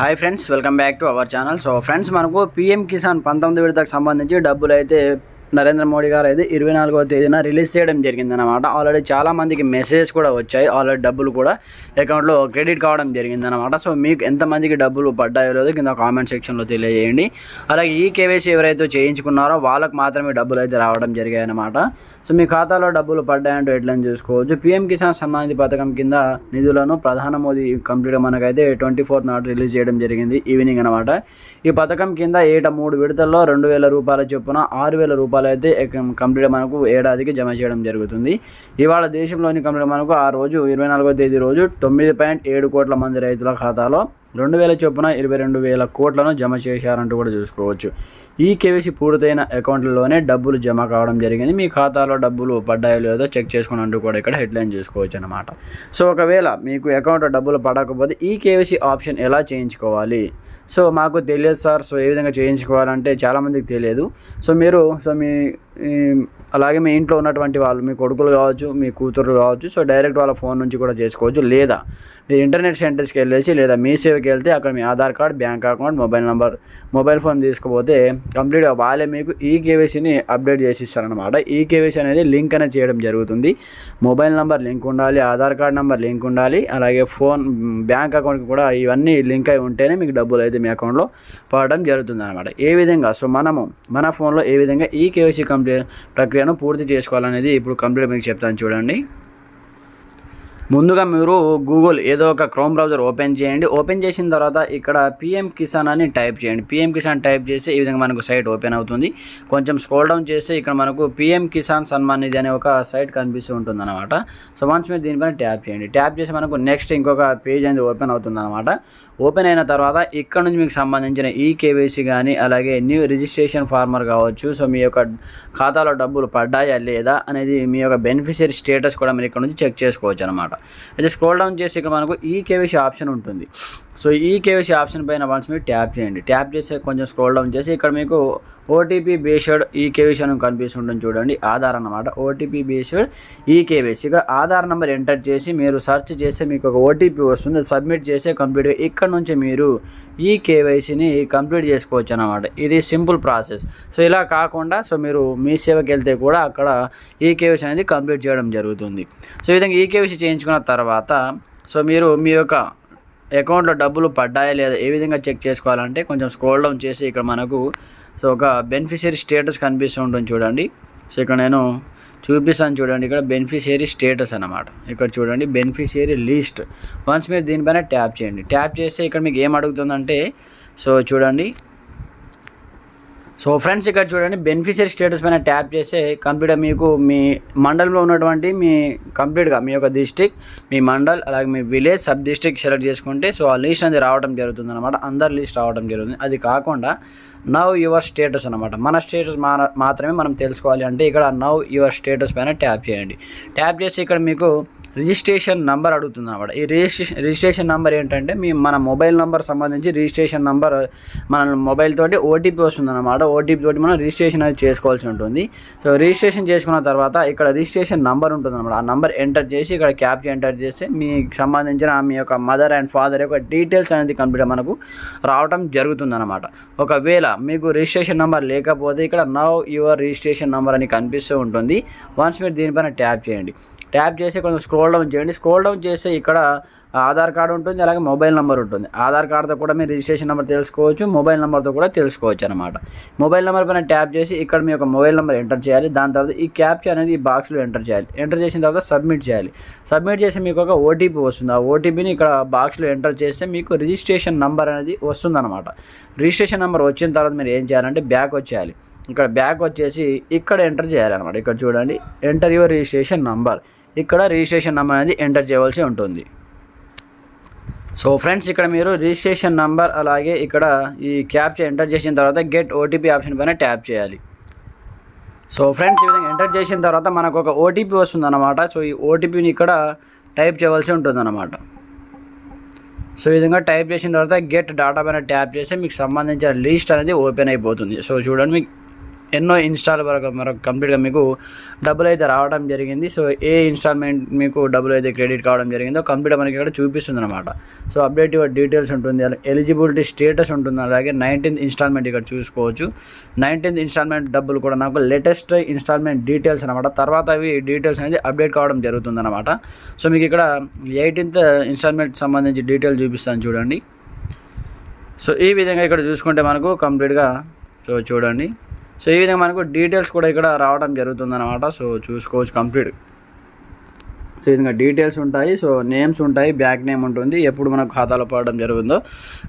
Hi friends, welcome back to our channel. So friends, మనకు PM Kisan 19 విడతకు సంబంధించి డబ్బులు అయితే నరేంద్ర మోడీ గారు అయితే 24వ తేదీన రిలీజ్ చేయడం జరిగిందనమాట. ఆల్రెడీ చాలామందికి మెసేజ్ కూడా వచ్చాయి, ఆల్రెడీ డబ్బులు కూడా అకౌంట్లో క్రెడిట్ కావడం జరిగిందనమాట. సో మీకు ఎంతమందికి డబ్బులు పడ్డాయో లేదో కింద కామెంట్ సెక్షన్లో తెలియజేయండి. అలాగే ఈ కేవైసీ ఎవరైతే చేయించుకున్నారో వాళ్ళకు మాత్రమే డబ్బులు అయితే రావడం జరిగాయన్నమాట. సో మీ ఖాతాలో డబ్బులు పడ్డాయంటూ ఎట్లని చూసుకోవచ్చు. పీఎం కిసాన్ సమ్మాన్ నిధి పథకం కింద నిధులను ప్రధాని మోదీ కంప్లీట్గా మనకైతే 24th నాడు రిలీజ్ చేయడం జరిగింది ఈవినింగ్ అనమాట. ఈ పథకం కింద ఏటా 3 విడతల్లో 2,000 రూపాయల చొప్పున 6,000 రూపాయలు అయితే కంప్లీట్ మనకు ఏడాదికి జమ చేయడం జరుగుతుంది. ఇవాళ దేశంలోని కంప్లీట్ మనకు ఆ రోజు 24వ తేదీ రోజు 9.7 కోట్ల మంది రైతుల ఖాతాలో 2,000 చొప్పున 22,000 కోట్లను జమ చేశారంటూ కూడా చూసుకోవచ్చు. ఈ కేవైసీ పూర్తయిన అకౌంట్లలోనే డబ్బులు జమ కావడం జరిగింది. మీ ఖాతాలో డబ్బులు పడ్డాయో లేదో చెక్ చేసుకుని అంటూ కూడా ఇక్కడ హెడ్లైన్ చూసుకోవచ్చు అనమాట. సో ఒకవేళ మీకు అకౌంట్లో డబ్బులు పడకపోతే ఈ కేవైసీ ఆప్షన్ ఎలా చేయించుకోవాలి? సో మాకు తెలియదు సార్. సో ఏ విధంగా చేయించుకోవాలంటే చాలామందికి తెలియదు. సో మీరు అలాగే మీ ఇంట్లో ఉన్నటువంటి వాళ్ళు, మీ కొడుకులు కావచ్చు, మీ కూతురు కావచ్చు, సో డైరెక్ట్ వాళ్ళ ఫోన్ నుంచి కూడా చేసుకోవచ్చు. లేదా మీరు ఇంటర్నెట్ సెంటర్స్కి వెళ్ళేసి లేదా మీ సేవకి వెళ్తే అక్కడ మీ Aadhaar card, bank account, mobile phone తీసుకుపోతే కంప్లీట్గా వాళ్ళే మీకు ఈ కేవైసీని అప్డేట్ చేసి ఇస్తారనమాట. ఈ కేవైసీ అనేది లింక్ అనేది చేయడం జరుగుతుంది. మొబైల్ నెంబర్ లింక్ ఉండాలి, ఆధార్ కార్డ్ నెంబర్ లింక్ ఉండాలి, అలాగే ఫోన్, బ్యాంక్ అకౌంట్కి కూడా ఇవన్నీ లింక్ అయి ఉంటేనే మీకు డబ్బులు అయితే మీ అకౌంట్లో పడడం జరుగుతుంది అనమాట. ఏ విధంగా సో మనము మన ఫోన్లో ఏ విధంగా ఈ కేవైసీ ప్రక్రియను పూర్తి చేసుకోవాలనేది ఇప్పుడు కంప్లీట్ మీకు చెప్తాను చూడండి. ముందుగా మీరు గూగుల్ ఏదో ఒక క్రోమ్ బ్రౌజర్ ఓపెన్ చేయండి. ఓపెన్ చేసిన తర్వాత ఇక్కడ పీఎం కిసాన్ అని టైప్ చేయండి. పీఎం కిసాన్ టైప్ చేసి ఈ విధంగా మనకు సైట్ ఓపెన్ అవుతుంది. కొంచెం స్క్రోల్ డౌన్ చేస్తే ఇక్కడ మనకు పీఎం కిసాన్ సన్మాన్ నిధి అనే ఒక సైట్ కనిపిస్తూ ఉంటుంది అనమాట. సో వన్స్ మీరు దీనిపైన ట్యాప్ చేయండి. ట్యాప్ చేసి మనకు నెక్స్ట్ ఇంకొక పేజ్ అనేది ఓపెన్ అవుతుంది అనమాట. ఓపెన్ అయిన తర్వాత ఇక్కడ నుంచి మీకు సంబంధించిన ఈ కేవైసీ కానీ అలాగే న్యూ రిజిస్ట్రేషన్ ఫార్మర్ కావచ్చు, సో మీ యొక్క ఖాతాలో డబ్బులు పడ్డాయా లేదా అనేది మీ యొక్క బెనిఫిషియరీ స్టేటస్ కూడా మీరు ఇక్కడ నుంచి చెక్ చేసుకోవచ్చు అనమాట. అయితే స్క్రోల్ డౌన్ చేసి ఇక్కడ మనకు ఈ కేవైసీ ఆప్షన్ ఉంటుంది. సో ఈ కేవైసీ ఆప్షన్ పైన వన్స్ మీరు ట్యాప్ చేయండి. ట్యాప్ చేసి కొంచెం స్క్రోల్ డౌన్ చేసి ఇక్కడ మీకు ఓటీపీ బేస్డ్ ఈ కేవైసీ అని కనిపిస్తుంటుంది చూడండి. ఆధార్ అన్నమాట. ఓటీపీ బేస్డ్ ఈ కేవైసీ. ఇక్కడ ఆధార్ నెంబర్ ఎంటర్ చేసి మీరు సెర్చ్ చేస్తే మీకు ఒక ఓటీపీ వస్తుంది. అది సబ్మిట్ చేసే కంప్లీట్గా ఇక్కడ నుంచి మీరు ఈ కేవైసీని కంప్లీట్ చేసుకోవచ్చు అన్నమాట. ఇది సింపుల్ ప్రాసెస్. సో ఇలా కాకుండా సో మీరు మీ సేవకి వెళ్తే కూడా అక్కడ ఈ కేవైసీ అనేది కంప్లీట్ చేయడం జరుగుతుంది. సో ఈ విధంగా ఈ కేవైసీ చేయించుకున్న తర్వాత సో మీరు మీ యొక్క అకౌంట్లో డబ్బులు పడ్డాయా లేదా ఏ విధంగా చెక్ చేసుకోవాలంటే కొంచెం స్క్రోల్ డౌన్ చేసి ఇక్కడ మనకు సో ఒక బెనిఫిషియరీ స్టేటస్ కనిపిస్తూ ఉంటుంది చూడండి. సో ఇక్కడ నేను చూపిస్తాను చూడండి. ఇక్కడ బెనిఫిషియరీ స్టేటస్ అన్నమాట. ఇక్కడ చూడండి బెనిఫిషియరీ లిస్ట్. వన్స్ మీరు దీనిపైన ట్యాప్ చేయండి. ట్యాప్ చేస్తే ఇక్కడ మీకు ఏం అడుగుతుందంటే సో చూడండి. సో ఫ్రెండ్స్ ఇక్కడ చూడండి బెనిఫిషియరీ స్టేటస్ పైన ట్యాప్ చేస్తే కంప్లీట్గా మీకు మీ మండలంలో ఉన్నటువంటి మీ కంప్లీట్గా మీ యొక్క డిస్ట్రిక్ట్, మీ మండల్, అలాగే మీ విలేజ్, సబ్ డిస్ట్రిక్ట్ సెలెక్ట్ చేసుకుంటే సో ఆ లిస్ట్ అనేది రావడం జరుగుతుంది అనమాట. అందరి లిస్ట్ రావడం జరుగుతుంది. అది కాకుండా నవ్ యువర్ స్టేటస్ అనమాట. మన స్టేటస్ మాత్రమే మనం తెలుసుకోవాలి అంటే ఇక్కడ నవ్ యువర్ స్టేటస్ పైన ట్యాప్ చేయండి. ట్యాప్ చేసి ఇక్కడ మీకు రిజిస్ట్రేషన్ నెంబర్ అడుగుతుంది అనమాట. ఈ రిజిస్ట్రేషన్ నెంబర్ ఏంటంటే మన మొబైల్ నెంబర్ సంబంధించి రిజిస్ట్రేషన్ నెంబర్ మన మొబైల్ తోటి ఓటీపీ వస్తుంది అనమాట. ఓటీపీ తోటి మనం రిజిస్ట్రేషన్ అనేది చేసుకోవాల్సి ఉంటుంది. సో రిజిస్ట్రేషన్ చేసుకున్న తర్వాత ఇక్కడ రిజిస్ట్రేషన్ నెంబర్ ఉంటుంది అనమాట. ఆ నెంబర్ ఎంటర్ చేసి ఇక్కడ క్యాప్చా ఎంటర్ చేస్తే మీకు సంబంధించిన మీ యొక్క మదర్ అండ్ ఫాదర్ యొక్క డీటెయిల్స్ అనేది కంప్లీట్గా మనకు రావడం జరుగుతుంది అనమాట. ఒకవేళ మీకు రిజిస్ట్రేషన్ నెంబర్ లేకపోతే ఇక్కడ నవ్ యువర్ రిజిస్ట్రేషన్ నెంబర్ అని కనిపిస్తూ ఉంటుంది. వన్స్ మీరు దీనిపైన ట్యాప్ చేయండి. ట్యాప్ చేసి కొంచెం స్క్రోల్ డౌన్ చేయండి. స్క్రోల్ డౌన్ చేస్తే ఇక్కడ ఆధార్ కార్డు ఉంటుంది, అలాగే మొబైల్ నెంబర్ ఉంటుంది. ఆధార్ కార్డుతో కూడా మీరు రిజిస్ట్రేషన్ నెంబర్ తెలుసుకోవచ్చు, మొబైల్ నెంబర్తో కూడా తెలుసుకోవచ్చు అనమాట. మొబైల్ నెంబర్ పైన ట్యాప్ చేసి ఇక్కడ మీ యొక్క మొబైల్ నెంబర్ ఎంటర్ చేయాలి. దాని తర్వాత ఈ క్యాప్చా అనేది ఈ బాక్స్లో ఎంటర్ చేయాలి. ఎంటర్ చేసిన తర్వాత సబ్మిట్ చేయాలి. సబ్మిట్ చేసి మీకు ఒక ఓటీపీ వస్తుంది. ఆ ఓటీపీని ఇక్కడ బాక్స్లో ఎంటర్ చేస్తే మీకు రిజిస్ట్రేషన్ నెంబర్ అనేది వస్తుందన్నమాట. రిజిస్ట్రేషన్ నెంబర్ వచ్చిన తర్వాత మీరు ఏం చేయాలంటే బ్యాక్ వచ్చేయాలి. ఇక్కడ బ్యాక్ వచ్చేసి ఇక్కడ ఎంటర్ చేయాలన్నమాట. ఇక్కడ చూడండి ఎంటర్ యువర్ రిజిస్ట్రేషన్ నంబర్. ఇక్కడ రిజిస్ట్రేషన్ నెంబర్ అనేది ఎంటర్ చేయవలసి ఉంటుంది. సో ఫ్రెండ్స్ ఇక్కడ మీరు రిజిస్ట్రేషన్ నెంబర్ అలాగే ఇక్కడ ఈ క్యాప్చా ఎంటర్ చేసిన తర్వాత గెట్ ఓటీపీ ఆప్షన్ పైన ట్యాప్ చేయాలి. సో ఫ్రెండ్స్ ఈ విధంగా ఎంటర్ చేసిన తర్వాత మనకు ఒక ఓటీపీ వస్తుంది అన్నమాట. సో ఈ ఓటీపీని ఇక్కడ టైప్ చేయవలసి ఉంటుంది అన్నమాట. సో ఈ విధంగా టైప్ చేసిన తర్వాత గెట్ డాటా పైన ట్యాప్ చేస్తే మీకు సంబంధించిన లిస్ట్ అనేది ఓపెన్ అయిపోతుంది. సో చూడండి మీకు ఎన్నో ఇన్స్టాల్ వరకు కంప్లీట్గా మీకు డబ్బులు అయితే రావడం జరిగింది. సో ఏ ఇన్స్టాల్మెంట్ మీకు డబ్బులు అయితే క్రెడిట్ కావడం జరిగిందో కంప్లీట్గా మనకి ఇక్కడ చూపిస్తుంది అనమాట. సో అప్డేట్ యువర్ డీటెయిల్స్ ఉంటుంది, ఎలిజిబిలిటీ స్టేటస్ ఉంటుంది, అలాగే 19th ఇన్స్టాల్మెంట్ ఇక్కడ చూసుకోవచ్చు. 19th ఇన్స్టాల్మెంట్ డబ్బులు కూడా నాకు లేటెస్ట్ ఇన్స్టాల్మెంట్ డీటెయిల్స్ అనమాట. తర్వాత అవి డీటెయిల్స్ అనేది అప్డేట్ కావడం జరుగుతుంది అనమాట. సో మీకు ఇక్కడ 18th ఇన్స్టాల్మెంట్ సంబంధించి డీటెయిల్ చూపిస్తాను చూడండి. సో ఈ విధంగా ఇక్కడ చూసుకుంటే మనకు కంప్లీట్గా సో చూడండి. సో ఈ విధంగా మనకు డీటెయిల్స్ కూడా ఇక్కడ రావడం జరుగుతుందన్నమాట. సో చూసుకోవచ్చు కంప్లీట్. సో ఈ విధంగా డీటెయిల్స్ ఉంటాయి, సో నేమ్స్ ఉంటాయి, బ్యాంక్ నేమ్ ఉంటుంది, ఎప్పుడు మనకు ఖాతాలో పడడం జరుగుతుందో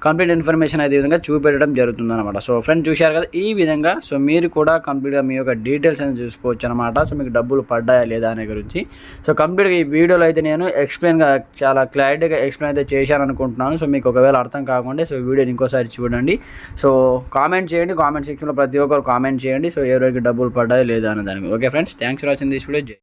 కంప్లీట్ ఇన్ఫర్మేషన్ అయితే ఈ విధంగా చూపెట్టడం జరుగుతుంది అనమాట. సో ఫ్రెండ్స్ చూశారు కదా ఈ విధంగా. సో మీరు కూడా కంప్లీట్గా మీ యొక్క డీటెయిల్స్ అనేది చూసుకోవచ్చు అనమాట. సో మీకు డబ్బులు పడ్డాయా లేదా అనే గురించి. సో కంప్లీట్గా ఈ వీడియోలో అయితే నేను చాలా క్లారిటీగా ఎక్స్ప్లెయిన్ అయితే చేశాను అనుకుంటున్నాను. సో మీకు ఒకవేళ అర్థం కాకుండా సో వీడియోని ఇంకోసారి చూడండి. సో కామెంట్ చేయండి, కామెంట్ సెక్షన్లో ప్రతి ఒక్కరు కామెంట్ చేయండి. సో ఎవరికి డబ్బులు పడ్డాయో లేదా అనే దానికి. Okay friends, thanks for watching this video.